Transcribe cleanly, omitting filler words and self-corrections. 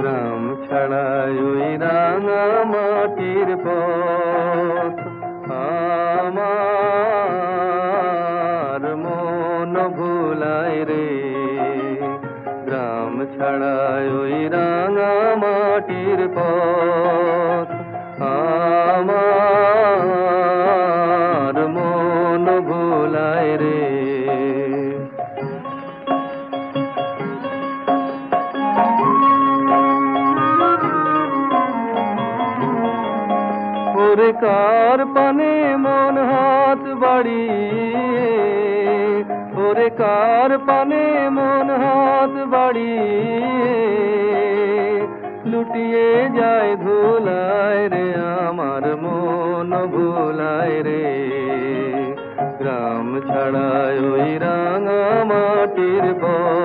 গ্রাম ছাড়াই ওই রাঙা মাটির পথ আমার মন ভুলায় রে। গ্রাম ছাড়াই ওই রাঙা মাটির পথ আমার মন ভুলায় রে। ওরে কার পানে মন হাত বাড়িয়ে, ওরে কার পানে মন হাত বাড়িয়ে লুটিয়ে যায় ধুলায় রে, আমার মন ভুলায় রে। গ্রাম ছাড়ায় ওই রাঙা মাটির পথ